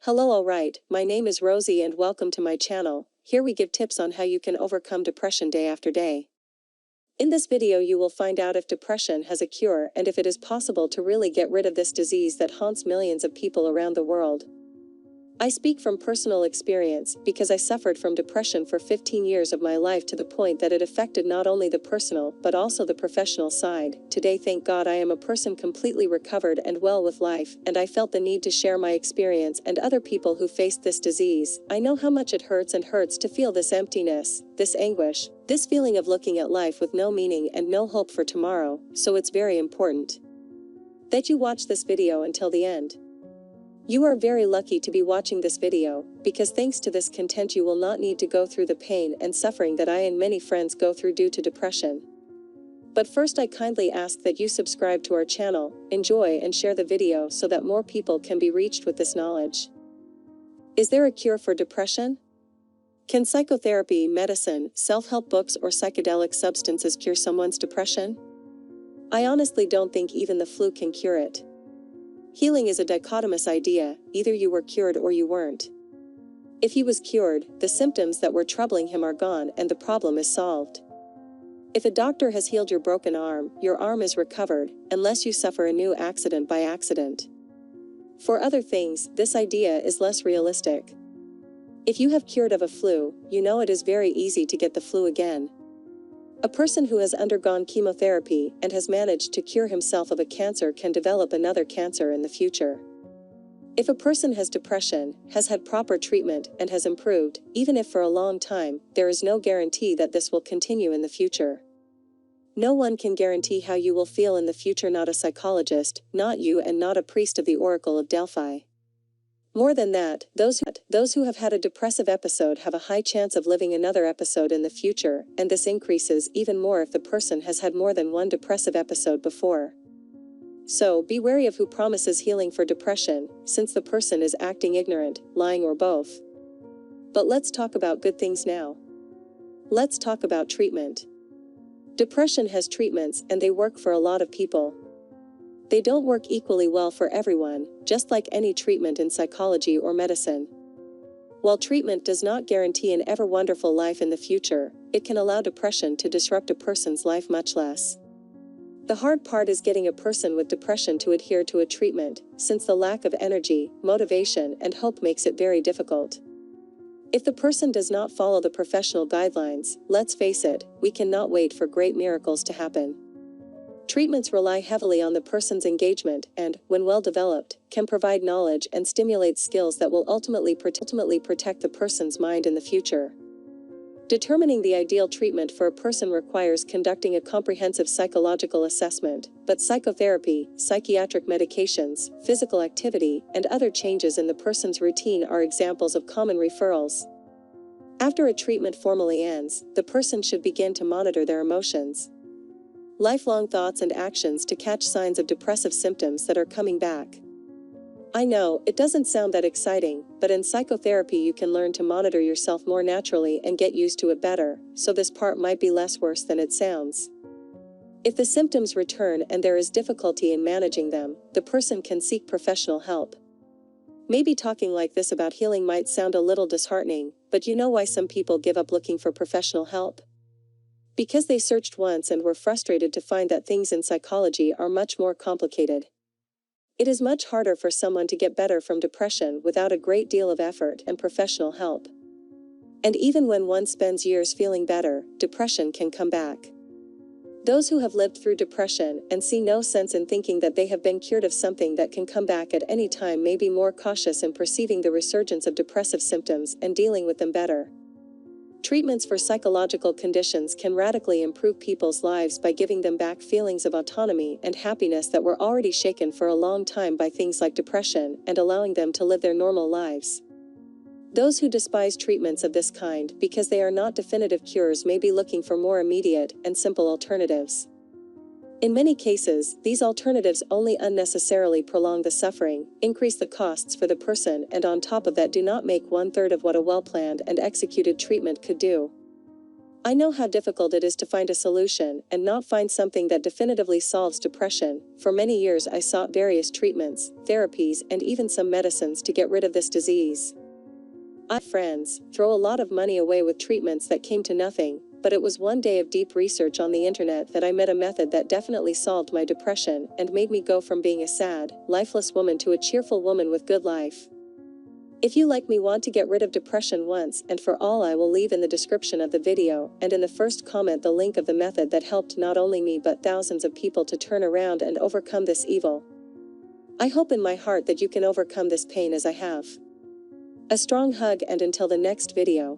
Hello, alright, my name is Rosie and welcome to my channel. Here we give tips on how you can overcome depression day after day. In this video you will find out if depression has a cure and if it is possible to really get rid of this disease that haunts millions of people around the world. I speak from personal experience because I suffered from depression for 15 years of my life to the point that it affected not only the personal but also the professional side. Today, thank God, I am a person completely recovered and well with life, and I felt the need to share my experience and other people who faced this disease. I know how much it hurts to feel this emptiness, this anguish, this feeling of looking at life with no meaning and no hope for tomorrow, so it's very important that you watch this video until the end. You are very lucky to be watching this video, because thanks to this content you will not need to go through the pain and suffering that I and many friends go through due to depression. But first, I kindly ask that you subscribe to our channel, enjoy and share the video so that more people can be reached with this knowledge. Is there a cure for depression? Can psychotherapy, medicine, self-help books or psychedelic substances cure someone's depression? I honestly don't think even the flu can cure it. Healing is a dichotomous idea, either you were cured or you weren't. If he was cured, the symptoms that were troubling him are gone and the problem is solved. If a doctor has healed your broken arm, your arm is recovered, unless you suffer a new accident by accident. For other things, this idea is less realistic. If you have cured of a flu, you know it is very easy to get the flu again. A person who has undergone chemotherapy and has managed to cure himself of a cancer can develop another cancer in the future. If a person has depression, has had proper treatment, and has improved, even if for a long time, there is no guarantee that this will continue in the future. No one can guarantee how you will feel in the future, not a psychologist, not you, and not a priest of the Oracle of Delphi. More than that, those who have had a depressive episode have a high chance of living another episode in the future, and this increases even more if the person has had more than one depressive episode before. So, be wary of who promises healing for depression, since the person is acting ignorant, lying, or both. But let's talk about good things now. Let's talk about treatment. Depression has treatments and they work for a lot of people. They don't work equally well for everyone, just like any treatment in psychology or medicine. While treatment does not guarantee an ever wonderful life in the future, it can allow depression to disrupt a person's life much less. The hard part is getting a person with depression to adhere to a treatment, since the lack of energy, motivation, and hope makes it very difficult. If the person does not follow the professional guidelines, let's face it, we cannot wait for great miracles to happen. Treatments rely heavily on the person's engagement and, when well developed, can provide knowledge and stimulate skills that will ultimately protect the person's mind in the future. Determining the ideal treatment for a person requires conducting a comprehensive psychological assessment, but psychotherapy, psychiatric medications, physical activity, and other changes in the person's routine are examples of common referrals. After a treatment formally ends, the person should begin to monitor their emotions, lifelong thoughts and actions to catch signs of depressive symptoms that are coming back. I know, it doesn't sound that exciting, but in psychotherapy you can learn to monitor yourself more naturally and get used to it better, so this part might be less worse than it sounds. If the symptoms return and there is difficulty in managing them, the person can seek professional help. Maybe talking like this about healing might sound a little disheartening, but you know why some people give up looking for professional help? Because they searched once and were frustrated to find that things in psychology are much more complicated. It is much harder for someone to get better from depression without a great deal of effort and professional help. And even when one spends years feeling better, depression can come back. Those who have lived through depression and see no sense in thinking that they have been cured of something that can come back at any time may be more cautious in perceiving the resurgence of depressive symptoms and dealing with them better. Treatments for psychological conditions can radically improve people's lives by giving them back feelings of autonomy and happiness that were already shaken for a long time by things like depression, and allowing them to live their normal lives. Those who despise treatments of this kind because they are not definitive cures may be looking for more immediate and simple alternatives. In many cases, these alternatives only unnecessarily prolong the suffering, increase the costs for the person, and on top of that do not make 1/3 of what a well-planned and executed treatment could do. I know how difficult it is to find a solution and not find something that definitively solves depression. For many years I sought various treatments, therapies, and even some medicines to get rid of this disease. I had friends throw a lot of money away with treatments that came to nothing, but it was one day of deep research on the internet that I met a method that definitely solved my depression and made me go from being a sad, lifeless woman to a cheerful woman with good life. If you like me want to get rid of depression once and for all, I will leave in the description of the video and in the first comment the link of the method that helped not only me but thousands of people to turn around and overcome this evil. I hope in my heart that you can overcome this pain as I have. A strong hug and until the next video.